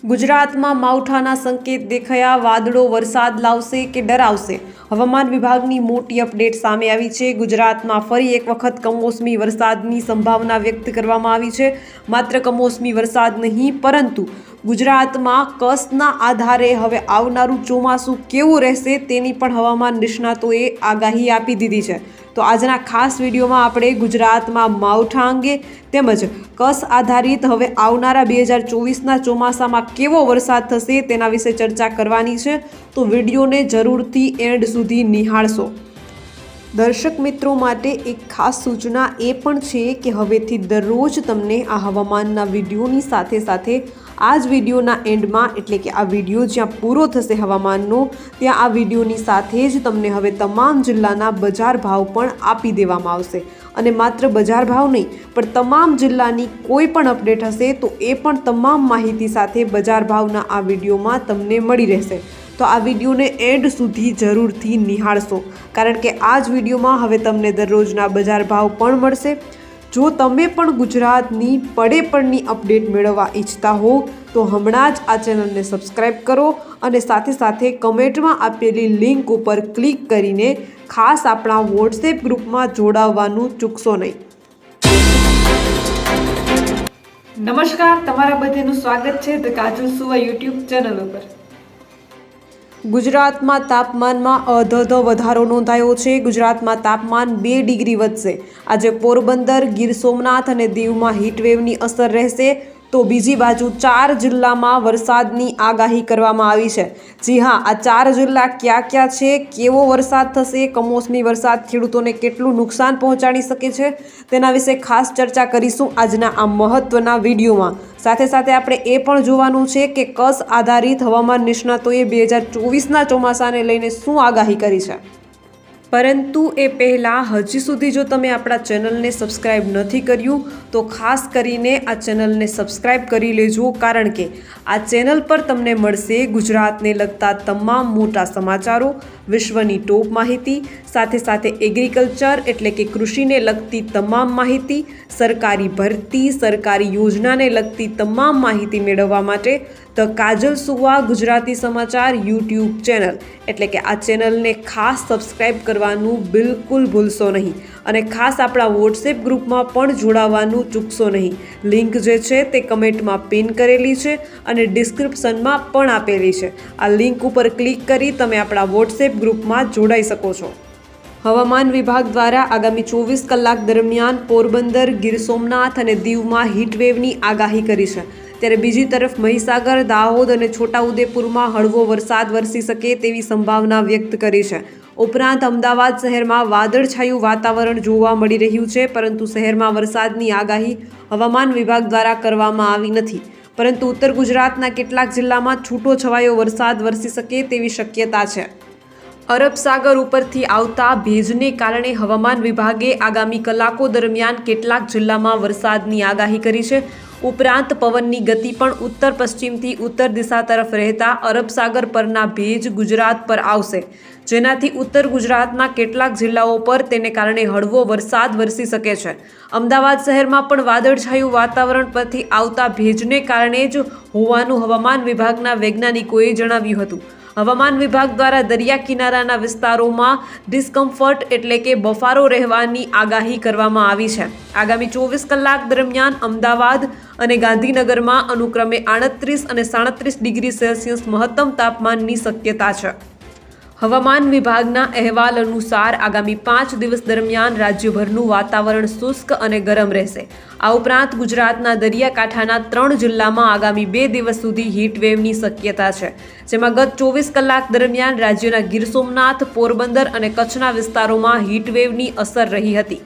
ગુજરાતમાં માવઠાના સંકેત દેખાયા, વાદળો વરસાદ લાવશે કે ડરાવશે? હવામાન વિભાગની મોટી અપડેટ સામે આવી છે। ગુજરાતમાં ફરી એક વખત કમોસમી વરસાદની સંભાવના વ્યક્ત કરવામાં આવી છે। માત્ર કમોસમી વરસાદ નહીં, પરંતુ ગુજરાતમાં કસના આધારે હવે આવનારું ચોમાસું કેવું રહેશે તેની પણ હવામાન નિષ્ણાતોએ આગાહી આપી દીધી છે। તો આજના ખાસ વિડીયોમાં આપણે ગુજરાતમાં માવઠા અંગે તેમજ કસ આધારિત હવે આવનારા 2024ના ચોમાસામાં કેવો વરસાદ થશે તેના વિશે ચર્ચા કરવાની છે। તો વિડીયોને જરૂરથી એન્ડ સુધી નિહાળશો। દર્શક મિત્રો માટે એક ખાસ સૂચના એ પણ છે કે હવેથી દરરોજ તમને આ હવામાનના વિડીયોની સાથે સાથે આ જ વિડીયોના એન્ડમાં, એટલે કે આ વિડીયો જ્યાં પૂરો થશે હવામાનનો, ત્યાં આ વિડીયોની સાથે જ તમને હવે તમામ જિલ્લાના બજાર ભાવ પણ આપી દેવામાં આવશે। અને માત્ર બજાર ભાવ નહીં, પણ તમામ જિલ્લાની કોઈ પણ અપડેટ હશે તો એ પણ તમામ માહિતી સાથે બજાર ભાવના આ વિડીયોમાં તમને મળી રહેશે। તો આ વિડીયોને એન્ડ સુધી જરૂરથી નિહાળશો, કારણ કે આ જ વિડીયોમાં હવે તમને દરરોજના બજાર ભાવ પણ મળશે। જો તમે પણ ગુજરાતની પડે અપડેટ મેળવવા ઈચ્છતા હો તો હમણાં જ આ ચેનલને સબસ્ક્રાઈબ કરો અને સાથે સાથે કમેન્ટમાં આપેલી લિંક ઉપર ક્લિક કરીને ખાસ આપણા વોટ્સએપ ગ્રુપમાં જોડાવવાનું ચૂકશો નહીં। નમસ્કાર, તમારા બધાનું સ્વાગત છે ધ કાજલ સુવા યુટ્યુબ ચેનલ ઉપર। ગુજરાતમાં તાપમાનમાં અધધ વધારો નોંધાયો છે। ગુજરાતમાં તાપમાન 2 ડિગ્રી વધશે। આજે પોરબંદર, ગીર સોમનાથ અને દીવમાં હીટવેવની અસર રહેશે, તો બીજી બાજુ 4 જિલ્લામાં વરસાદની આગાહી કરવામાં આવી છે। જી હા, આ 4 જિલ્લા ક્યાં ક્યાં છે, કેવો વરસાદ થશે, કમોસમી વરસાદ ખેડૂતોને કેટલું નુકસાન પહોંચાડી શકે છે, તેના વિશે ખાસ ચર્ચા કરીશું આજના આ મહત્વના વિડીયોમાં। સાથે સાથે આપણે એ પણ જોવાનું છે કે કસ આધારિત હવામાન નિષ્ણાતોએ 2024ના ચોમાસાને લઈને શું આગાહી કરી છે। પરંતુ એ પહેલાં હજી સુધી જો તમે આપણા ચેનલને સબસ્ક્રાઈબ નથી કર્યું તો ખાસ કરીને આ ચેનલને સબસ્ક્રાઈબ કરી લેજો, કારણ કે આ ચેનલ પર તમને મળશે ગુજરાતને લગતા તમામ મોટા સમાચારો, વિશ્વની ટોપ માહિતી, સાથે સાથે એગ્રીકલ્ચર એટલે કે કૃષિને લગતી તમામ માહિતી, સરકારી ભરતી, સરકારી યોજનાને લગતી તમામ માહિતી મેળવવા માટે ધ કાજલ સુવા ગુજરાતી સમાચાર યુટ્યુબ ચેનલ એટલે કે આ ચેનલને ખાસ સબસ્ક્રાઈબ કરવાનું બિલકુલ ભૂલશો નહીં, અને ખાસ આપણા વોટ્સએપ ગ્રુપમાં પણ જોડાવાનું ચૂકશો નહીં। લિંક જે છે તે કમેન્ટમાં પિન કરેલી છે અને ડિસ્ક્રિપ્શનમાં પણ આપેલી છે। આ લિંક ઉપર ક્લિક કરી તમે આપણા વોટ્સએપ ગ્રુપમાં જોડાઈ શકો છો। હવામાન વિભાગ દ્વારા આગામી 24 કલાક દરમિયાન પોરબંદર, ગીર સોમનાથ અને દીવમાં હીટવેવની આગાહી કરી છે। ત્યારે બીજી તરફ મહીસાગર, દાહોદ અને છોટાઉદેપુરમાં હળવો વરસાદ વરસી શકે તેવી સંભાવના વ્યક્ત કરી છે। ઉપરાંત અમદાવાદ શહેરમાં વાદળછાયું વાતાવરણ જોવા મળી રહ્યું છે, પરંતુ શહેરમાં વરસાદની આગાહી હવામાન વિભાગ દ્વારા કરવામાં આવી નથી, પરંતુ ઉત્તર ગુજરાતના કેટલાક જિલ્લામાં છૂટો છવાયો વરસાદ વરસી શકે તેવી શક્યતા છે। અરબ સાગર ઉપરથી આવતા ભેજને કારણે હવામાન વિભાગે આગામી કલાકો દરમિયાન કેટલાક જિલ્લામાં વરસાદની આગાહી કરી છે। ઉપરાંત પવનની ગતિ પણ ઉત્તર પશ્ચિમથી ઉત્તર દિશા તરફ રહેતા અરબ સાગર પરના ભેજ ગુજરાત પર આવશે, જેનાથી ઉત્તર ગુજરાતના કેટલાક જિલ્લાઓ પર તેને કારણે હળવો વરસાદ વરસી શકે છે। અમદાવાદ શહેરમાં પણ વાદળછાયું વાતાવરણ પરથી આવતા ભેજને કારણે જ હોવાનું હવામાન વિભાગના વૈજ્ઞાનિકોએ જણાવ્યું હતું। હવામાન વિભાગ દ્વારા દરિયા કિનારાના વિસ્તારોમાં ડિસ્કમ્ફર્ટ એટલે કે બફારો રહેવાની આગાહી કરવામાં આવી છે। આગામી 24 કલાક દરમિયાન અમદાવાદ અને ગાંધીનગરમાં અનુક્રમે 38 અને 37 ડિગ્રી સેલ્સિયસ મહત્તમ તાપમાનની શક્યતા છે। હવામાન વિભાગના અહેવાલ અનુસાર આગામી 5 દિવસ દરમિયાન રાજ્યભરનું વાતાવરણ શુષ્ક અને ગરમ રહેશે। આ ઉપરાંત ગુજરાતના દરિયાકાંઠાના 3 જિલ્લામાં આગામી 2 દિવસ સુધી હીટવેવની શક્યતા છે, જેમાં ગત 24 કલાક દરમિયાન રાજ્યના ગીર સોમનાથ, પોરબંદર અને કચ્છના વિસ્તારોમાં હીટવેવની અસર રહી હતી।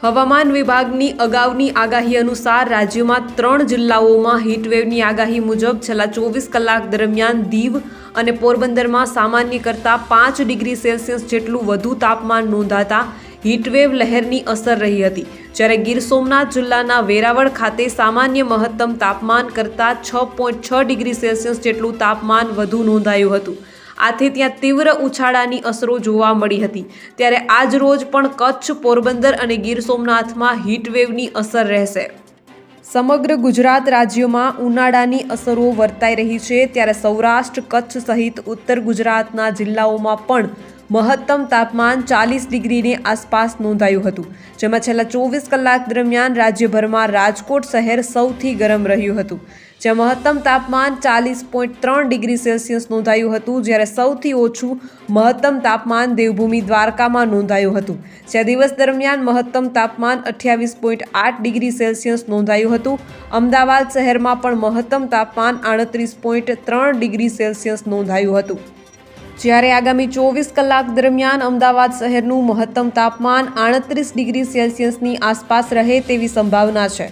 હવામાન વિભાગની અગાઉની આગાહી અનુસાર રાજ્યમાં 3 જિલ્લાઓમાં હીટવેવની આગાહી મુજબ છેલ્લા 24 કલાક દરમિયાન દીવ અને પોરબંદરમાં સામાન્ય કરતાં 5 ડિગ્રી સેલ્સિયસ જેટલું વધુ તાપમાન નોંધાતા હીટવેવ લહેરની અસર રહી હતી, જ્યારે ગીર સોમનાથ જિલ્લાના વેરાવળ ખાતે સામાન્ય મહત્તમ તાપમાન કરતાં 6.6 ડિગ્રી સેલ્સિયસ જેટલું તાપમાન વધુ નોંધાયું હતું। આથી ત્યાં તીવ્ર ઉછાળાની અસરો જોવા મળી હતી। ત્યારે આજ રોજ પણ કચ્છ, પોરબંદર અને ગીર સોમનાથમાં હીટવેવની અસર રહેશે। સમગ્ર ગુજરાત રાજ્યમાં ઉનાળાની અસરો વર્તાઈ રહી છે, ત્યારે સૌરાષ્ટ્ર, કચ્છ સહિત ઉત્તર ગુજરાતના જિલ્લાઓમાં પણ મહત્તમ તાપમાન 40 ડિગ્રીની આસપાસ નોંધાયું હતું, જેમાં છેલ્લા 24 કલાક દરમિયાન રાજ્યભરમાં રાજકોટ શહેર સૌથી ગરમ રહ્યું હતું, જ્યાં મહત્તમ તાપમાન 40.3 ડિગ્રી સેલ્સિયસ નોંધાયું હતું, જ્યારે સૌથી ઓછું મહત્તમ તાપમાન દેવભૂમિ દ્વારકામાં નોંધાયું હતું, જ્યાં દિવસ દરમિયાન મહત્તમ તાપમાન 28.8 ડિગ્રી સેલ્સિયસ નોંધાયું હતું. અમદાવાદ શહેરમાં પણ મહત્તમ તાપમાન 38.3 ડિગ્રી સેલ્સિયસ નોંધાયું હતું. જ્યારે આગામી 24 કલાક દરમિયાન અમદાવાદ શહેરનું મહત્તમ તાપમાન 38 ડિગ્રી સેલ્સિયસની આસપાસ રહે તેવી સંભાવના છે.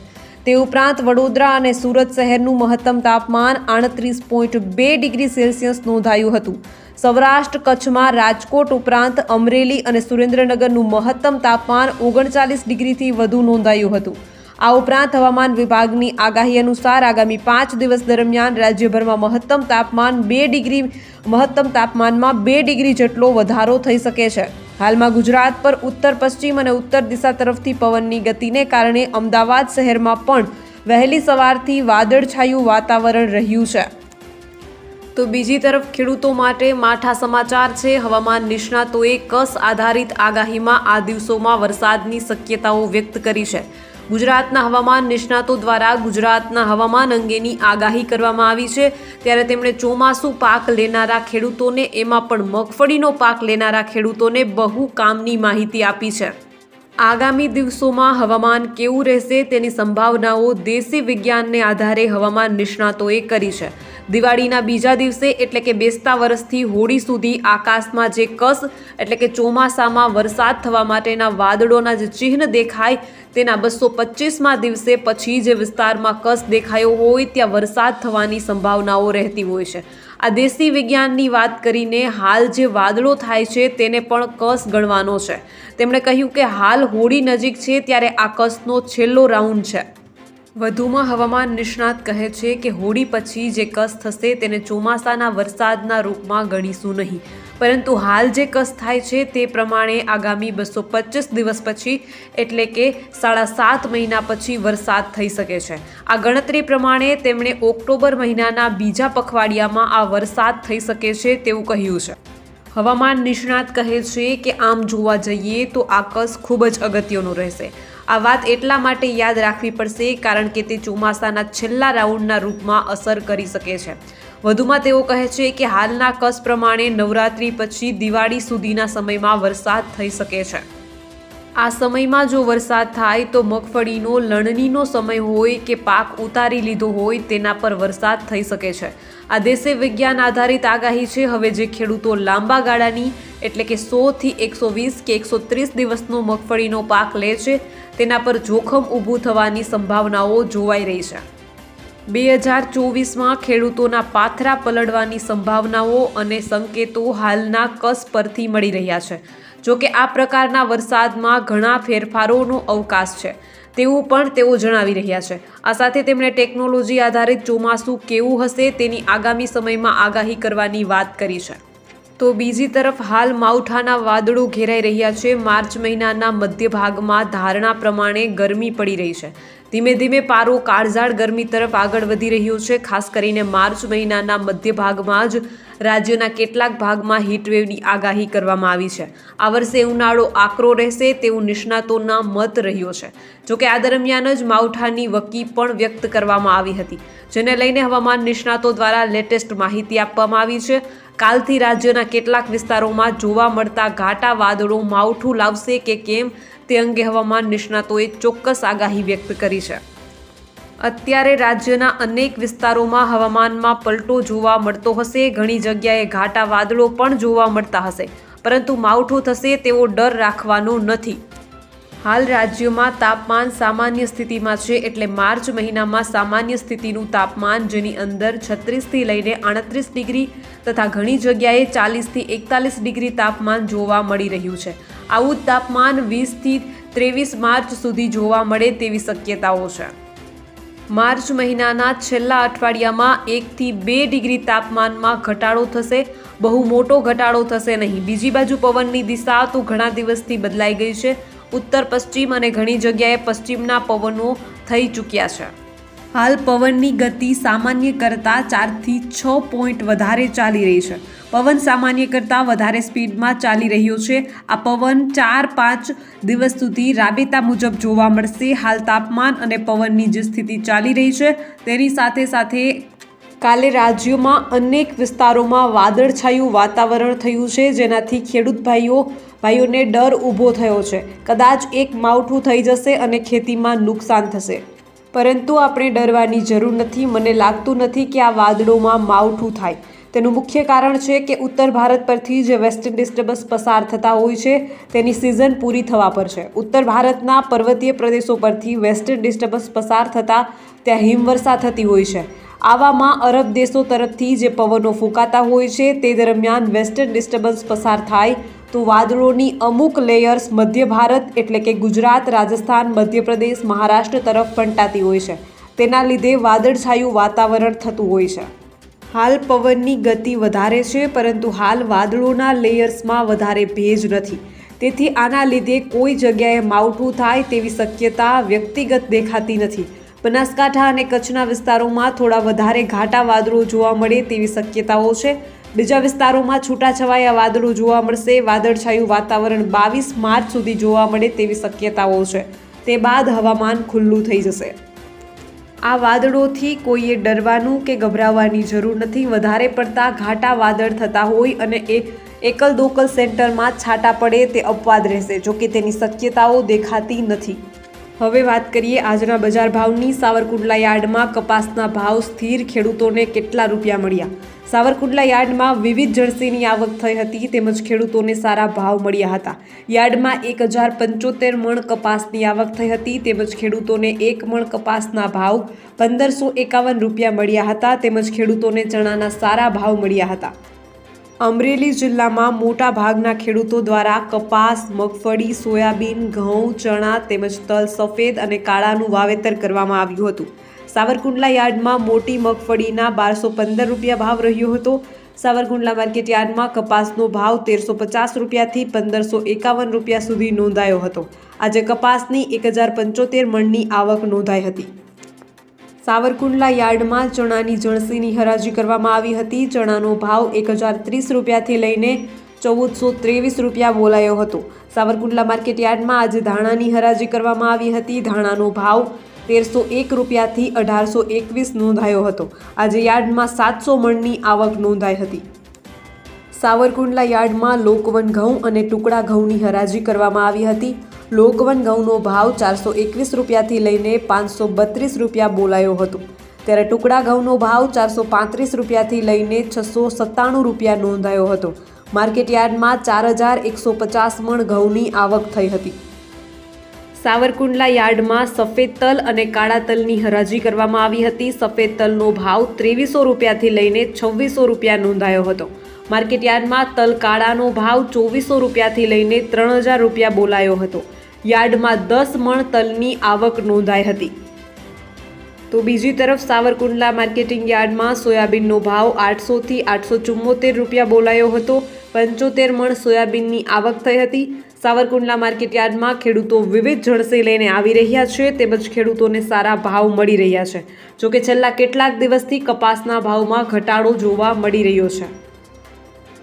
તે ઉપરાંત વડોદરા અને સુરત શહેરનું મહત્તમ તાપમાન 38.2 ડિગ્રી સેલ્સિયસ નોંધાયું હતું. સૌરાષ્ટ્ર કચ્છમાં રાજકોટ ઉપરાંત અમરેલી અને સુરેન્દ્રનગરનું મહત્તમ તાપમાન 39 ડિગ્રીથી વધુ નોંધાયું હતું. આ ઉપરાંત હવામાન વિભાગની આગાહી અનુસાર આગામી 5 દિવસ દરમિયાન રાજ્યભરમાં મહત્તમ તાપમાનમાં 2 ડિગ્રી જેટલો વધારો થઈ શકે છે. હાલમાં ગુજરાત પર ઉત્તર પશ્ચિમ અને ઉત્તર દિશા તરફથી પવનની ગતિને કારણે અમદાવાદ શહેરમાં પણ વહેલી સવારથી વાદળછાયું વાતાવરણ રહ્યું છે. તો બીજી તરફ ખેડૂતો માટે માઠા સમાચાર છે. હવામાન નિષ્ણાતોએ કસ આધારિત આગાહીમાં આ દિવસોમાં વરસાદની શક્યતાઓ વ્યક્ત કરી છે. ગુજરાતના હવામાન નિષ્ણાતો દ્વારા ગુજરાતના હવામાન અંગેની આગાહી કરવામાં આવી છે, ત્યારે તેમણે ચોમાસું પાક લેનારા ખેડૂતોને, એમાં પણ મગફળીનો પાક લેનારા ખેડૂતોને બહુ કામની માહિતી આપી છે. આગામી દિવસોમાં હવામાન કેવું રહેશે તેની સંભાવનાઓ દેશી વિજ્ઞાનને આધારે હવામાન નિષ્ણાતોએ કરી છે. દિવાળીના બીજા દિવસે એટલે કે બેસતા વર્ષથી હોળી સુધી આકાશમાં જે કસ એટલે કે ચોમાસામાં વરસાદ થવા માટેના વાદળોના જે ચિહ્ન દેખાય તેના 225મા દિવસે પછી જે વિસ્તારમાં કસ દેખાયો હોય ત્યાં વરસાદ થવાની સંભાવનાઓ રહેતી હોય છે. આ દેશી વિજ્ઞાનની વાત કરીને હાલ જે વાદળો થાય છે તેને પણ કસ ગણવાનો છે. તેમણે કહ્યું કે હાલ હોળી નજીક છે ત્યારે આ કસનો છેલ્લો રાઉન્ડ છે. વધુમાં હવામાન નિષ્ણાત કહે છે કે હોળી પછી જે કસ થશે તેને ચોમાસાના વરસાદના રૂપમાં ગણીશું નહીં, પરંતુ હાલ જે કસ થાય છે તે પ્રમાણે આગામી 225 દિવસ પછી એટલે કે 7.5 મહિના પછી વરસાદ થઈ શકે છે. આ ગણતરી પ્રમાણે તેમણે ઓક્ટોબર મહિનાના બીજા પખવાડિયામાં આ વરસાદ થઈ શકે છે તેવું કહ્યું છે. હવામાન નિષ્ણાત કહે છે કે આમ જોવા જઈએ તો આ કસ ખૂબ જ અગત્યનો રહેશે. આ વાત એટલા માટે યાદ રાખવી પડશે કારણ કે તે ચોમાસાના છેલ્લા રાઉન્ડના રૂપમાં અસર કરી શકે છે. વધુમાં તેઓ કહે છે કે હાલના કસ પ્રમાણે નવરાત્રી પછી દિવાળી સુધીના સમયમાં વરસાદ થઈ શકે છે. આ સમયમાં જો વરસાદ થાય તો મગફળીનો લણણીનો સમય હોય કે પાક ઉતારી લીધો હોય તેના પર વરસાદ થઈ શકે છે. આ દેશી વિજ્ઞાન આધારિત આગાહી છે. હવે જે ખેડૂતો લાંબા ગાળાની એટલે કે 100 થી 120 કે 130 દિવસનો મગફળીનો પાક લે છે તેના પર જોખમ ઊભું થવાની સંભાવનાઓ જોવાઈ રહી છે. 2024માં ખેડૂતોના પાથરા પલળવાની સંભાવનાઓ અને સંકેતો હાલના કસ પરથી મળી રહ્યા છે. જોકે આ પ્રકારના વરસાદમાં ઘણા ફેરફારોનો અવકાશ છે તેવું પણ તેઓ જણાવી રહ્યા છે. આ સાથે તેમણે ટેકનોલોજી આધારિત ચોમાસું કેવું હશે તેની આગામી સમયમાં આગાહી કરવાની વાત કરી છે. તો બીજી તરફ હાલ માવઠાના વાદળો ઘેરાઈ રહ્યા છે. માર્ચ મહિનાના મધ્ય ભાગમાં ધારણા પ્રમાણે ગરમી પડી રહી છે. ધીમે ધીમે પારો કાળઝાળ ગરમી તરફ આગળ વધી રહ્યો છે. ખાસ કરીને માર્ચ મહિનાના મધ્ય ભાગમાં જ રાજ્યના કેટલાક ભાગમાં હીટવેવની આગાહી કરવામાં આવી છે. આ વર્ષે ઉનાળો આકરો રહેશે તેવું નિષ્ણાતોના મત રહ્યો છે. જોકે આ દરમિયાન જ માવઠાની વકી પણ વ્યક્ત કરવામાં આવી હતી, જેને લઈને હવામાન નિષ્ણાતો દ્વારા લેટેસ્ટ માહિતી આપવામાં આવી છે. કાલથી રાજ્યના કેટલાક વિસ્તારોમાં જોવા મળતા ઘાટા વાદળો માવઠું લાવશે કે કેમ તે અંગે હવામાન નિષ્ણાતોએ ચોક્કસ આગાહી વ્યક્ત કરી છે. અત્યારે રાજ્યના અનેક વિસ્તારોમાં હવામાનમાં પલટો જોવા મળતો હશે. ઘણી જગ્યાએ ઘાટા વાદળો પણ જોવા મળતા હશે, પરંતુ માવઠું થશે તેવો ડર રાખવાનો નથી. હાલ રાજ્યમાં તાપમાન સામાન્ય સ્થિતિમાં છે, એટલે માર્ચ મહિનામાં સામાન્ય સ્થિતિનું તાપમાન જેની અંદર 36થી લઈને 38 ડિગ્રી તથા ઘણી જગ્યાએ 40થી 41 ડિગ્રી તાપમાન જોવા મળી રહ્યું છે. આવું જ તાપમાન 20થી 23 માર્ચ સુધી જોવા મળે તેવી શક્યતાઓ છે. માર્ચ મહિનાના છેલ્લા અઠવાડિયામાં 1 થી 2 ડિગ્રી તાપમાનમાં ઘટાડો થશે. બહુ મોટો ઘટાડો થશે નહીં. બીજી બાજુ પવનની દિશા તો ઘણા દિવસથી બદલાઈ ગઈ છે. ઉત્તર પશ્ચિમ અને ઘણી જગ્યાએ પશ્ચિમના પવનો થઈ ચૂક્યા છે. હાલ પવનની ગતિ સામાન્ય કરતાં 4 થી 6 પોઈન્ટ વધારે ચાલી રહી છે. પવન સામાન્ય કરતાં વધારે સ્પીડમાં ચાલી રહ્યો છે. આ પવન 4-5 દિવસ સુધી રાબેતા મુજબ જોવા મળશે. હાલ તાપમાન અને પવનની જે સ્થિતિ ચાલી રહી છે તેની સાથે સાથે કાલે રાજ્યમાં અનેક વિસ્તારોમાં વાદળછાયું વાતાવરણ થયું છે, જેનાથી ખેડૂત ભાઈઓને ડર ઊભો થયો છે. કદાચ એક માવઠું થઈ જશે અને ખેતીમાં નુકસાન થશે, પરંતુ આપણે ડરવાની જરૂર નથી. મને લાગતું નથી કે આ વાદળોમાં માવઠું થાય. તેનું મુખ્ય કારણ છે કે ઉત્તર ભારત પરથી જે વેસ્ટર્ન ડિસ્ટર્બન્સ પસાર થતા હોય છે તેની સિઝન પૂરી થવા પર છે. ઉત્તર ભારતના પર્વતીય પ્રદેશો પરથી વેસ્ટર્ન ડિસ્ટર્બન્સ પસાર થતાં ત્યાં હિમવર્ષા થતી હોય છે. આવામાં અરબ દેશો તરફથી જે પવનો ફૂંકાતા હોય છે તે દરમિયાન વેસ્ટર્ન ડિસ્ટર્બન્સ પસાર થાય તો વાદળોની અમુક લેયર્સ મધ્ય ભારત એટલે કે ગુજરાત, રાજસ્થાન, મધ્યપ્રદેશ, મહારાષ્ટ્ર તરફ ફંટાતી હોય છે. તેના લીધે વાદળછાયું વાતાવરણ થતું હોય છે. હાલ પવનની ગતિ વધારે છે, પરંતુ હાલ વાદળોના લેયર્સમાં વધારે ભેજ નથી. તેથી આના લીધે કોઈ જગ્યાએ માવઠું થાય તેવી શક્યતા વ્યક્તિગત દેખાતી નથી. બનાસકાંઠા અને કચ્છના વિસ્તારોમાં થોડા વધારે ઘાટા વાદળો જોવા મળે તેવી શક્યતાઓ છે. બીજા વિસ્તારોમાં છૂટાછવાયા વાદળો જોવા મળશે. વાદળછાયું વાતાવરણ 22 માર્ચ સુધી જોવા મળે તેવી શક્યતાઓ છે. તે બાદ હવામાન ખુલ્લું થઈ જશે. આ વાદળોથી કોઈએ ડરવાનું કે ગભરાવાની જરૂર નથી. વધારે પડતા ઘાટા વાદળ થતા હોય અને એકલ દોકલ સેન્ટરમાં છાંટા પડે તે અપવાદ રહેશે. જોકે તેની શક્યતાઓ દેખાતી નથી. હવે વાત કરીએ આજના બજાર ભાવની. સાવરકુંડલા યાર્ડમાં કપાસના ભાવ સ્થિર. ખેડૂતોને કેટલા રૂપિયા મળ્યા? સાવરકુંડલા યાર્ડમાં વિવિધ જણસીની આવક થઈ હતી, તેમજ ખેડૂતોને સારા ભાવ મળ્યા હતા. યાર્ડમાં 1075 મણ કપાસની આવક થઈ હતી, તેમજ ખેડૂતોને 1 મણ કપાસના ભાવ 1551 રૂપિયા મળ્યા હતા, તેમજ ખેડૂતોને ચણાના સારા ભાવ મળ્યા હતા. અમરેલી જિલ્લામાં મોટા ભાગના ખેડૂતો દ્વારા કપાસ, મગફળી, સોયાબીન, ઘઉં, ચણા તેમજ તલ, સફેદ અને કાળાનું વાવેતર કરવામાં આવ્યું હતું. સાવરકુંડલા યાર્ડમાં મોટી મગફળીના 1215 રૂપિયા ભાવ રહ્યો હતો. સાવરકુંડલા માર્કેટ યાર્ડમાં કપાસનો ભાવ 1350 રૂપિયાથી 1551 રૂપિયા સુધી નોંધાયો હતો. આજે કપાસની 1075 મણની આવક નોંધાઈ હતી. સાવરકુંડલા યાર્ડમાં ચણાની જણસીની હરાજી કરવામાં આવી હતી. ચણાનો ભાવ 1030 રૂપિયાથી લઈને 1423 રૂપિયા બોલાયો હતો. સાવરકુંડલા માર્કેટ યાર્ડમાં આજે ધાણાની હરાજી કરવામાં આવી હતી. ધાણાનો ભાવ 1301 રૂપિયાથી 1821 નોંધાયો હતો. આજે યાર્ડમાં 700 મણની આવક નોંધાઈ હતી. સાવરકુંડલા યાર્ડમાં લોકવન ઘઉં અને ટુકડા ઘઉંની હરાજી કરવામાં આવી હતી. લોકવન ઘઉંનો ભાવ 421 રૂપિયાથી લઈને 532 રૂપિયા બોલાયો હતો, ત્યારે ટુકડા ઘઉંનો ભાવ 435 રૂપિયાથી લઈને 697 રૂપિયા નોંધાયો હતો. માર્કેટ યાર્ડમાં 4150 મણ ઘઉંની આવક થઈ હતી. સાવરકુંડલા યાર્ડમાં સફેદ તલ અને કાળા તલની હરાજી કરવામાં આવી હતી. સફેદ તલનો ભાવ 2300 રૂપિયાથી લઈને 2600 રૂપિયા નોંધાયો હતો. માર્કેટ યાર્ડમાં તલ કાળાનો ભાવ 2400 રૂપિયાથી લઈને 3000 રૂપિયા બોલાયો હતો. યાર્ડમાં 10 મણ તલની આવક નોંધાઈ હતી. તો બીજી તરફ સાવરકુંડલા માર્કેટિંગ યાર્ડમાં સોયાબીનનો ભાવ 800 થી 874 રૂપિયા બોલાયો હતો. 75 મણ સોયાબીનની આવક થઈ હતી. સાવરકુંડલા માર્કેટ યાર્ડમાં ખેડૂતો વિવિધ જણસી લઈને આવી રહ્યા છે, તેમજ ખેડૂતોને સારા ભાવ મળી રહ્યા છે. જોકે છેલ્લા કેટલાક દિવસથી કપાસના ભાવમાં ઘટાડો જોવા મળી રહ્યો છે.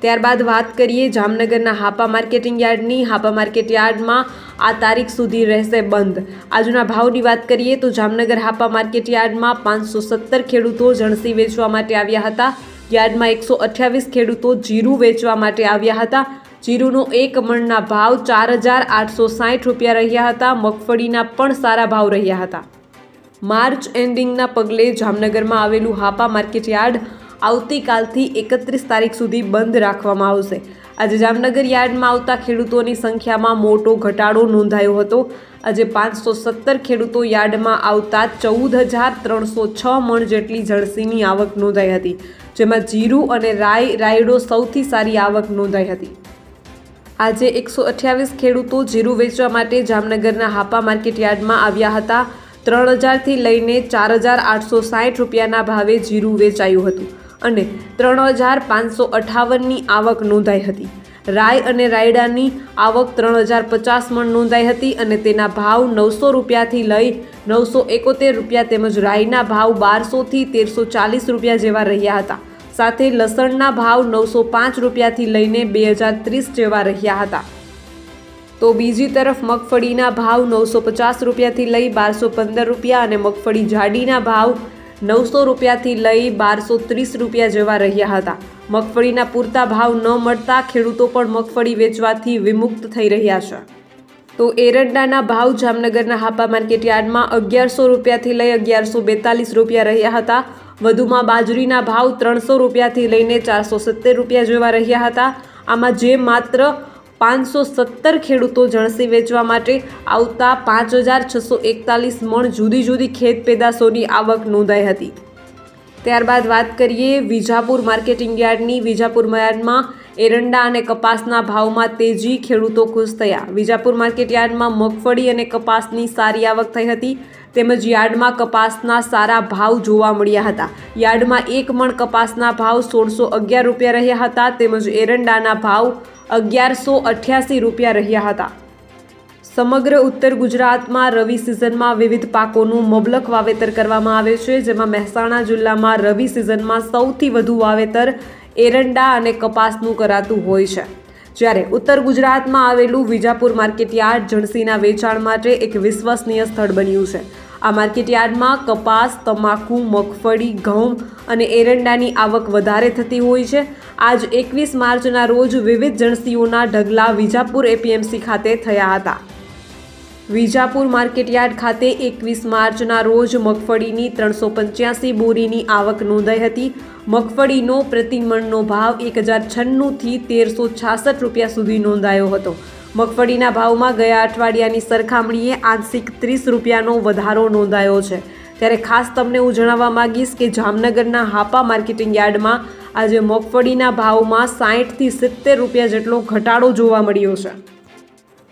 ત્યારબાદ વાત કરીએ જામનગરના હાપા માર્કેટિંગ યાર્ડની. હાપા માર્કેટ યાર્ડમાં આ તારીખ સુધી રહેશે બંધ. આજના ભાવની વાત કરીએ તો જામનગર હાપા માર્કેટ યાર્ડમાં 517 ખેડૂતો જણસી વેચવા માટે આવ્યા હતા. યાર્ડમાં 128 ખેડૂતો જીરું વેચવા માટે આવ્યા હતા. જીરુનો 1 મણના ભાવ 4860 રૂપિયા રહ્યા હતા. મગફળીના પણ સારા ભાવ રહ્યા હતા. માર્ચ એન્ડિંગના પગલે જામનગરમાં આવેલું હાપા માર્કેટ યાર્ડ આવતીકાલથી 31 તારીખ સુધી બંધ રાખવામાં આવશે. આજે જામનગર યાર્ડમાં આવતા ખેડૂતોની સંખ્યામાં મોટો ઘટાડો નોંધાયો હતો. આજે 517 ખેડૂતો યાર્ડમાં આવતા 14306 મણ જેટલી જણસીની આવક નોંધાઈ હતી, જેમાં જીરું અને રાયડો સૌથી સારી આવક નોંધાઈ હતી. આજે 128 ખેડૂતો જીરું વેચવા માટે જામનગરના હાપા માર્કેટ યાર્ડમાં આવ્યા હતા. 3000થી લઈને 4860 રૂપિયાના ભાવે જીરું વેચાયું હતું અને 3558ની આવક નોંધાઈ હતી. રાઈ અને રાયડાની આવક 3050 મણ નોંધાઈ હતી અને તેના ભાવ 900 રૂપિયાથી લઈ 971 રૂપિયા તેમજ રાઈના ભાવ 1200થી 1340 રૂપિયા જેવા રહ્યા હતા. સાથે લસણના ભાવ 905 રૂપિયાથી લઈને 2030 જેવા રહ્યા હતા. તો બીજી તરફ મગફળીના ભાવ 950 રૂપિયાથી લઈ 1215 રૂપિયા અને મગફળી જાડીના ભાવ 900 રૂપિયાથી લઈ 1230 રૂપિયા જેવા રહ્યા હતા. મગફળીના પૂરતા ભાવ ન મળતા ખેડૂતો પણ મગફળી વેચવાથી વિમુક્ત થઈ રહ્યા છે. તો એરંડાના ભાવ જામનગરના હાપા માર્કેટ યાર્ડમાં 1100 રૂપિયાથી લઈ 1142 રૂપિયા રહ્યા હતા. વધુમાં બાજરીના ભાવ 300 રૂપિયાથી લઈને 470 રૂપિયા જેવા રહ્યા હતા. આમાં જે માત્ર 517 ખેડૂતો જણસી વેચવા માટે આવતા 5641 મણ જુદી જુદી ખેત પેદાશોની આવક નોંધાઈ હતી. ત્યારબાદ વાત કરીએ વિજાપુર માર્કેટિંગ યાર્ડની. વિજાપુર યાર્ડમાં એરંડા અને કપાસના ભાવમાં તેજી, ખેડૂતો ખુશ થયા. વિજાપુર માર્કેટ યાર્ડમાં મગફળી અને કપાસની સારી આવક થઈ હતી તેમજ યાર્ડમાં કપાસના સારા ભાવ જોવા મળ્યા હતા. યાર્ડમાં 1 મણ કપાસના ભાવ 1611 રૂપિયા રહ્યા હતા તેમજ એરંડાના ભાવ 1188 રૂપિયા રહ્યા હતા. સમગ્ર ઉત્તર ગુજરાતમાં રવિ સિઝનમાં વિવિધ પાકોનું મબલખ વાવેતર કરવામાં આવે છે, જેમાં મહેસાણા જિલ્લામાં રવિ સિઝનમાં સૌથી વધુ વાવેતર એરંડા અને કપાસનું કરાતું હોય છે. જ્યારે ઉત્તર ગુજરાતમાં આવેલું વિજાપુર માર્કેટ યાર્ડ જણસીના વેચાણ માટે એક વિશ્વસનીય સ્થળ બન્યું છે. આ માર્કેટ યાર્ડમાં કપાસ, તમાકુ, મગફળી, ઘઉં અને એરંડાની આવક વધારે થતી હોય છે. આજ 21 માર્ચના રોજ વિવિધ જણસીઓના ઢગલા વિજાપુર એપીએમસી ખાતે થયા હતા. વિજાપુર માર્કેટ યાર્ડ ખાતે 21 માર્ચના રોજ મગફળીની 385 બોરીની આવક નોંધાઈ હતી. મગફળીનો પ્રતિ મણનો ભાવ 1096થી 1366 રૂપિયા સુધી નોંધાયો હતો. મગફળીના ભાવમાં ગયા અઠવાડિયાની સરખામણીએ આંશિક 30 રૂપિયાનો વધારો નોંધાયો છે. ત્યારે ખાસ તમને હું જણાવવા માંગીશ કે જામનગરના હાપા માર્કેટિંગ યાર્ડમાં આજે મગફળીના ભાવમાં 60થી 70 રૂપિયા જેટલો ઘટાડો જોવા મળ્યો છે.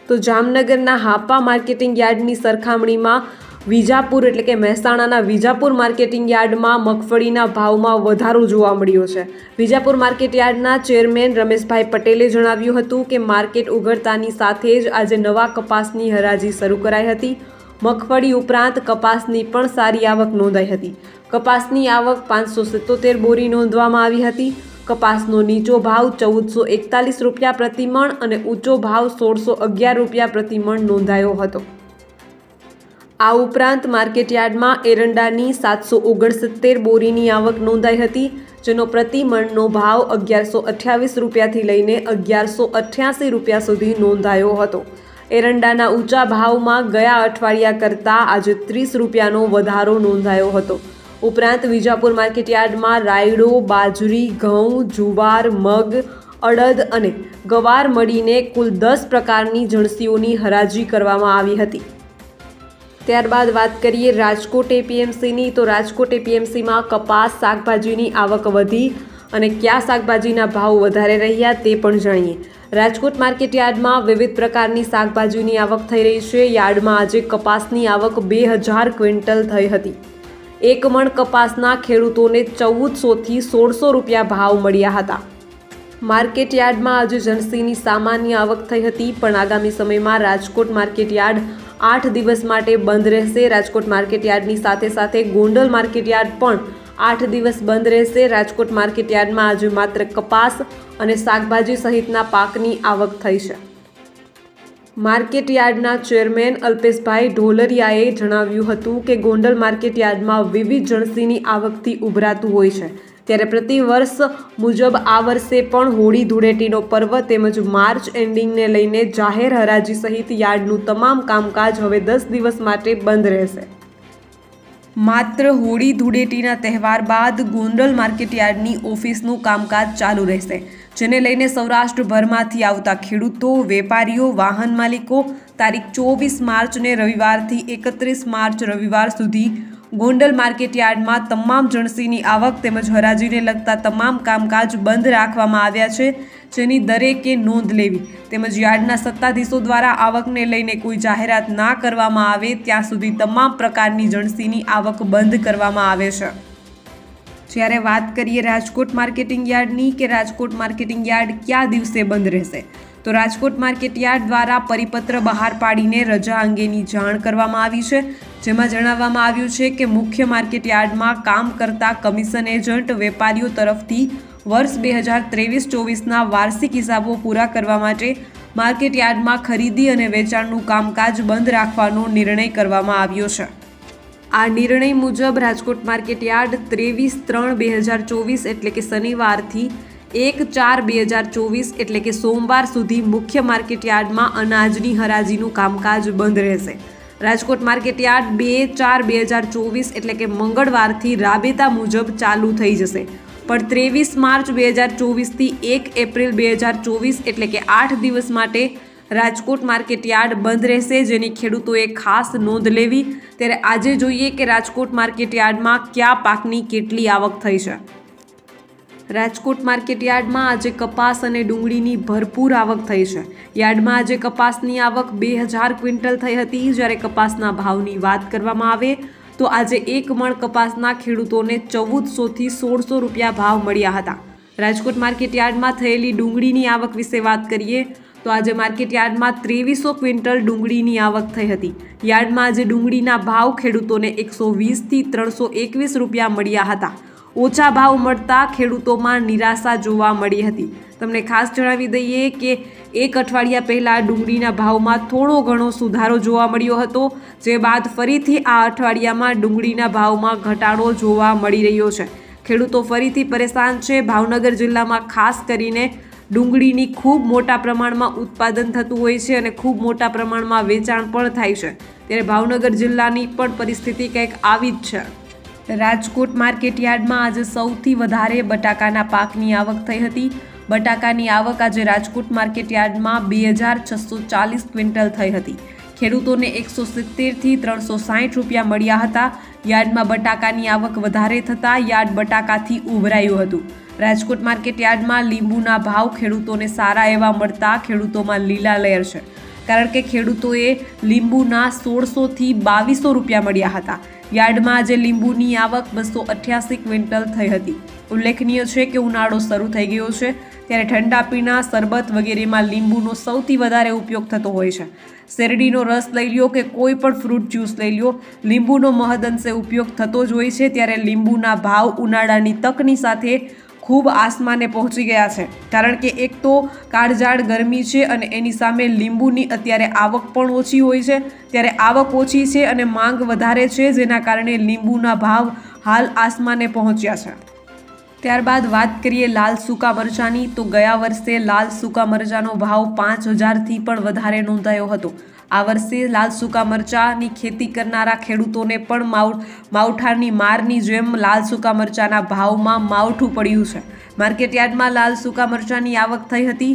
તો જામનગરના હાપા માર્કેટિંગ યાર્ડની સરખામણીમાં વિજાપુર એટલે કે મહેસાણાના વિજાપુર માર્કેટિંગ યાર્ડમાં મગફળીના ભાવમાં વધારો જોવા મળ્યો છે. વિજાપુર માર્કેટ યાર્ડના ચેરમેન રમેશભાઈ પટેલે જણાવ્યું હતું કે માર્કેટ ઉઘડતાની સાથે જ આજે નવા કપાસની હરાજી શરૂ કરાઈ હતી. મગફળી ઉપરાંત કપાસની પણ સારી આવક નોંધાઈ હતી. કપાસની આવક 577 બોરી નોંધવામાં આવી હતી. કપાસનો નીચો ભાવ 1441 રૂપિયા પ્રતિ મણ અને ઊંચો ભાવ 1611 રૂપિયા પ્રતિ મણ નોંધાયો હતો. આ ઉપરાંત માર્કેટ યાર્ડમાં એરંડાની 769 બોરીની આવક નોંધાઈ હતી, જેનો પ્રતિ મણનો ભાવ 1128 રૂપિયાથી લઈને 1188 રૂપિયા સુધી નોંધાયો હતો. એરંડાના ઊંચા ભાવમાં ગયા અઠવાડિયા કરતાં આજે 30 રૂપિયાનો વધારો નોંધાયો હતો. ઉપરાંત વિજાપુર માર્કેટ યાર્ડમાં રાયડો, બાજરી, ઘઉં, જુવાર, મગ, અડદ અને ગવાર મળીને કુલ 10 પ્રકારની જણસીઓની હરાજી કરવામાં આવી હતી. ત્યારબાદ વાત કરીએ રાજકોટ એપીએમસીની. તો રાજકોટ એપીએમસીમાં કપાસ, શાકભાજીની આવક વધી અને કયા શાકભાજીના ભાવ વધારે રહ્યા તે પણ જાણીએ. રાજકોટ માર્કેટ યાર્ડમાં વિવિધ પ્રકારની શાકભાજીની આવક થઈ રહી છે. યાર્ડમાં આજે કપાસની આવક 2000 ક્વિન્ટલ થઈ હતી. 1 મણ કપાસના ખેડૂતોને 1400થી 1600 રૂપિયા ભાવ મળ્યા હતા. માર્કેટ યાર્ડમાં આજે જણસીની સામાન્ય આવક થઈ હતી, પણ આગામી સમયમાં રાજકોટ માર્કેટ યાર્ડ 8 દિવસ માટે બંધ રહેશે. રાજકોટ માર્કેટ યાર્ડની સાથે સાથે ગોંડલ માર્કેટ યાર્ડ પણ 8 દિવસ બંધ રહેશે. રાજકોટ માર્કેટ યાર્ડમાં આજે માત્ર કપાસ અને શાકભાજી સહિતના પાકની આવક થઈ છે. માર્કેટ યાર્ડના ચેરમેન અલ્પેશભાઈ ઢોલરિયાએ જણાવ્યું હતું કે ગોંડલ માર્કેટ યાર્ડમાં વિવિધ જણસીની આવકથી ઉભરાતું હોય છે. ત્યારે પ્રતિ વર્ષ મુજબ આ વર્ષે પણ હોળી ધૂળેટીનો પર્વ તેમજ માર્ચ એન્ડિંગને લઈને જાહેર હરાજી સહિત યાર્ડનું તમામ કામકાજ હવે 10 દિવસ માટે બંધ રહેશે. માત્ર હોળી ધૂળેટીના તહેવાર બાદ ગોંડલ માર્કેટ યાર્ડની ઓફિસનું કામકાજ ચાલુ રહેશે, જેને લઈને સૌરાષ્ટ્રભરમાંથી આવતા ખેડૂતો, વેપારીઓ, વાહન માલિકો તારીખ 24 માર્ચને રવિવારથી 31 માર્ચ રવિવાર સુધી ગોંડલ માર્કેટ યાર્ડમાં તમામ જણસીની આવક તેમજ હરાજીને લગતા તમામ કામકાજ બંધ રાખવામાં આવ્યા છે, જેની દરેકે નોંધ લેવી તેમજ યાર્ડના સત્તાધીશો દ્વારા આવકને લઈને કોઈ જાહેરાત ના કરવામાં આવે ત્યાં સુધી તમામ પ્રકારની જણસીની આવક બંધ કરવામાં આવે છે. જ્યારે વાત કરીએ રાજકોટ માર્કેટિંગ યાર્ડની કે રાજકોટ માર્કેટિંગ યાર્ડ કયા દિવસે બંધ રહેશે, તો રાજકોટ માર્કેટ યાર્ડ દ્વારા પરિપત્ર બહાર પાડીને રજા અંગેની જાણ કરવામાં આવી છે, જેમાં જણાવવામાં આવ્યું છે કે મુખ્ય માર્કેટ યાર્ડમાં કામ કરતા કમિશન એજન્ટ વેપારીઓ તરફથી વર્ષ 2023-24ના વાર્ષિક હિસાબો પૂરા કરવા માટે માર્કેટ યાર્ડમાં ખરીદી અને વેચાણનું કામકાજ બંધ રાખવાનો નિર્ણય કરવામાં આવ્યો છે। આ નિર્ણય મુજબ રાજકોટ માર્કેટ યાર્ડ 23/3/2024 એટલે કે શનિવારથી 1/4/2024 એટલે કે સોમવાર સુધી મુખ્ય માર્કેટ યાર્ડમાં અનાજની હરાજીનું કામકાજ બંધ રહેશે। રાજકોટ માર્કેટ યાર્ડ 2/4/2024 એટલે કે મંગળવારથી રાબેતા મુજબ ચાલુ થઈ જશે, પણ 23 માર્ચ 2024 થી 1 એપ્રિલ 2024 એટલે કે 8 દિવસ માટે રાજકોટ માર્કેટ યાર્ડ બંધ રહેશે, જેની ખેડૂતોએ ખાસ નોંધ લેવી। ત્યારે આજે જોઈએ કે રાજકોટ માર્કેટ યાર્ડમાં કયા પાકની કેટલી આવક થઈ છે। રાજકોટ માર્કેટ યાર્ડમાં આજે કપાસ અને ડુંગળીની ભરપૂર આવક થઈ છે। યાર્ડમાં આજે કપાસની આવક 2000 ક્વિન્ટલ થઈ હતી। જ્યારે કપાસના ભાવની વાત કરવામાં આવે તો આજે એક મણ કપાસના ખેડૂતોને 1400 થી 1600 રૂપિયા ભાવ મળ્યા હતા। રાજકોટ માર્કેટ યાર્ડમાં થયેલી ડુંગળીની આવક વિશે વાત કરીએ તો આજે માર્કેટ યાર્ડમાં 2300 ક્વિન્ટલ ડુંગળીની આવક થઈ હતી। યાર્ડમાં આજે ડુંગળીના ભાવ ખેડૂતોને 120 થી 321 રૂપિયા મળ્યા હતા। ઓછા ભાવ મળતા ખેડૂતોમાં નિરાશા જોવા મળી હતી। તમને ખાસ જણાવી દઈએ કે એક અઠવાડિયા પહેલાં ડુંગળીના ભાવમાં થોડો ઘણો સુધારો જોવા મળ્યો હતો, જે બાદ ફરીથી આ અઠવાડિયામાં ડુંગળીના ભાવમાં ઘટાડો જોવા મળી રહ્યો છે। ખેડૂતો ફરીથી પરેશાન છે। ભાવનગર જિલ્લામાં ખાસ કરીને ડુંગળીની ખૂબ મોટા પ્રમાણમાં ઉત્પાદન થતું હોય છે અને ખૂબ મોટા પ્રમાણમાં વેચાણ પણ થાય છે। ત્યારે ભાવનગર જિલ્લાની પણ પરિસ્થિતિ કંઈક આવી જ છે। રાજકોટ માર્કેટ યાર્ડમાં આજે સૌથી વધારે બટાકાના પાકની આવક થઈ હતી। બટાકાની આવક આજે રાજકોટ માર્કેટ યાર્ડમાં 2640 ક્વિન્ટલ થઈ હતી। ખેડૂતોને 170 થી 360 રૂપિયા મળ્યા હતા। યાર્ડમાં બટાકાની આવક વધારે થતાં યાર્ડ બટાકાથી ઉભરાયું હતું। રાજકોટ માર્કેટ યાર્ડમાં લીંબુના ભાવ ખેડૂતોને સારા એવા મળતા ખેડૂતોમાં લીલા લહેર છે, કારણ કે ખેડૂતોએ લીંબુના 1600 થી 2200 રૂપિયા મળ્યા હતા। યાર્ડમાં આજે લીંબુની આવક 288 ક્વિન્ટલ થઈ હતી। ઉલ્લેખનીય છે કે ઉનાળો શરૂ થઈ ગયો છે, ત્યારે ઠંડા પીણા, શરબત વગેરેમાં લીંબુનો સૌથી વધારે ઉપયોગ થતો હોય છે। શેરડીનો રસ લઈ લ્યો કે કોઈ પણ ફ્રૂટ જ્યુસ લઈ લ્યો, લીંબુનો મહદઅંશે ઉપયોગ થતો જ હોય છે। ત્યારે લીંબુના ભાવ ઉનાળાની તકની સાથે ખૂબ આસમાને પહોંચી ગયા છે, કારણ કે એક તો કાળઝાળ ગરમી છે અને એની સામે લીંબુની અત્યારે આવક પણ ઓછી હોય છે। ત્યારે આવક ઓછી છે અને માંગ વધારે છે, જેના કારણે લીંબુના ભાવ હાલ આસમાને પહોંચ્યા છે। ત્યારબાદ વાત કરીએ લાલ સૂકા મરચાંની, તો ગયા વર્ષે લાલ સૂકા મરચાંનો ભાવ 5000થી પણ વધારે નોંધાયો હતો। આ વર્ષે લાલ સૂકા મરચાંની ખેતી કરનારા ખેડૂતોને પણ માવઠાની મારની જેમ લાલ સૂકા મરચાંના ભાવમાં માવઠું પડ્યું છે। માર્કેટ યાર્ડમાં લાલ સૂકા મરચાંની આવક થઈ હતી।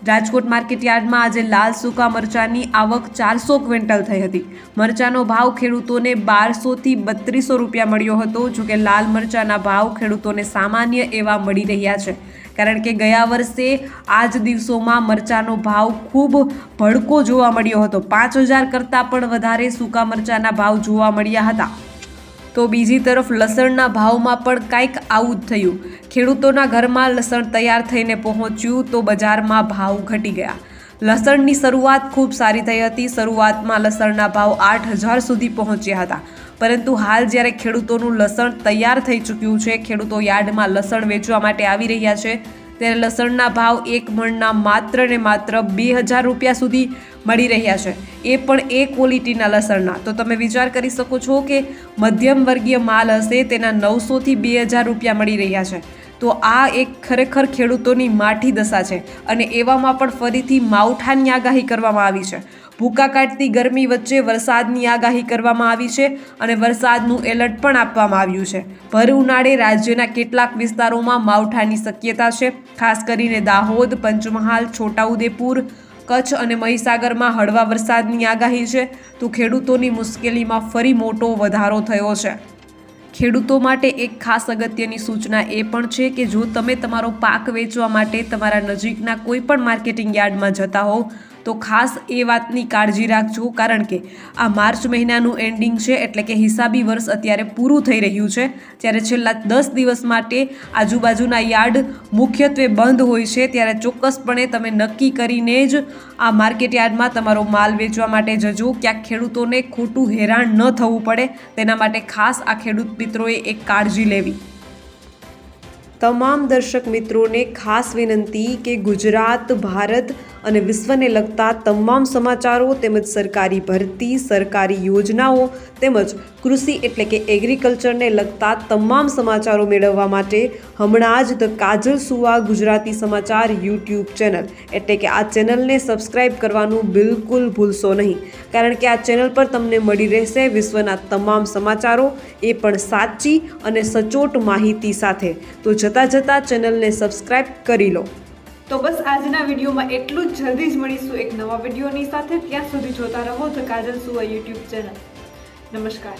રાજકોટ માર્કેટ યાર્ડમાં આજે લાલ સૂકા મરચાંની આવક 400 ક્વિન્ટલ થઈ હતી। મરચાંનો ભાવ ખેડૂતોને 1200 થી 3200 રૂપિયા મળ્યો હતો। જોકે લાલ મરચાંના ભાવ ખેડૂતોને સામાન્ય એવા મળી રહ્યા છે, કારણ કે ગયા વર્ષે આ જ દિવસોમાં મરચાંનો ભાવ ખૂબ ભડકો જોવા મળ્યો હતો। 5000 કરતાં પણ વધારે સૂકા મરચાંના ભાવ જોવા મળ્યા હતા। તો બીજી તરફ લસણના ભાવમાં પણ કંઈક આવું જ થયું। ખેડૂતોના ઘરમાં લસણ તૈયાર થઈને પહોંચ્યું તો બજારમાં ભાવ ઘટી ગયા। લસણની શરૂઆત ખૂબ સારી થઈ હતી। શરૂઆતમાં લસણના ભાવ 8000 સુધી પહોંચ્યા હતા, પરંતુ હાલ જ્યારે ખેડૂતોનું લસણ તૈયાર થઈ ચૂક્યું છે, ખેડૂતો યાર્ડમાં લસણ વેચવા માટે આવી રહ્યા છે, ત્યારે લસણના ભાવ એક મણના માત્ર ને માત્ર 2000 રૂપિયા સુધી મળી રહ્યા છે, એ પણ એ ક્વોલિટીના લસણના। તો તમે વિચાર કરી શકો છો કે મધ્યમ વર્ગીય માલ હશે તેના 900 થી 2000 રૂપિયા મળી રહ્યા છે। તો આ એક ખરેખર ખેડૂતોની માઠી દશા છે, અને એવામાં પણ ફરીથી માવઠાની આગાહી કરવામાં આવી છે। ભૂકા કાઢતી ગરમી વચ્ચે વરસાદની આગાહી કરવામાં આવી છે અને વરસાદનું એલર્ટ પણ આપવામાં આવ્યું છે। ભર ઉનાળે રાજ્યના કેટલાક વિસ્તારોમાં માવઠાની શક્યતા છે। ખાસ કરીને દાહોદ, પંચમહાલ, છોટાઉદેપુર, કચ્છ અને મહીસાગરમાં હળવા વરસાદની આગાહી છે। તો ખેડૂતોની મુશ્કેલીમાં ફરી મોટો વધારો થયો છે। ખેડૂતો માટે એક ખાસ અગત્યની સૂચના એ પણ છે કે જો તમે તમારો પાક વેચવા માટે તમારા નજીકના કોઈ પણ માર્કેટિંગ યાર્ડમાં જતા હોવ તો ખાસ એ વાતની કાળજી રાખજો, કારણ કે આ માર્ચ મહિનાનું એન્ડિંગ છે, એટલે કે હિસાબી વર્ષ અત્યારે પૂરું થઈ રહ્યું છે. ત્યારે છેલ્લા 10 દિવસ માટે આજુબાજુના યાર્ડ મુખ્યત્વે બંધ હોય છે. ત્યારે ચોક્કસપણે તમે નક્કી કરીને જ આ માર્કેટ યાર્ડમાં તમારો માલ વેચવા માટે જજો. ક્યાંક ખેડૂતોને ખોટું હેરાન ન થવું પડે, તેના માટે ખાસ આ ખેડૂત મિત્રોએ એક કાળજી લેવી. તમામ દર્શક મિત્રોને ખાસ વિનંતી કે ગુજરાત, ભારત અને વિશ્વને લગતા તમામ સમાચારો તેમજ સરકારી ભરતી, સરકારી યોજનાઓ તેમજ કૃષિ એટલે કે એગ્રીકલ્ચરને લગતા તમામ સમાચારો મેળવવા માટે હમણાં જ ધ કાજલ સુવા ગુજરાતી સમાચાર યુટ્યુબ ચેનલ એટલે કે આ ચેનલને સબસ્ક્રાઇબ કરવાનું બિલકુલ ભૂલશો નહીં, કારણ કે આ ચેનલ પર તમને મળી રહેશે વિશ્વના તમામ સમાચારો, એ પણ સાચી અને સચોટ માહિતી સાથે. તો જતાં જતાં ચેનલને સબસ્ક્રાઇબ કરી લો. તો બસ આજના વિડીયોમાં એટલું જ. જલ્દી જ મળીશું એક નવા વિડીયોની સાથે. ત્યાં સુધી જોતા રહો ધ કાજલ સુવા યુટ્યુબ ચેનલ. નમસ્કાર.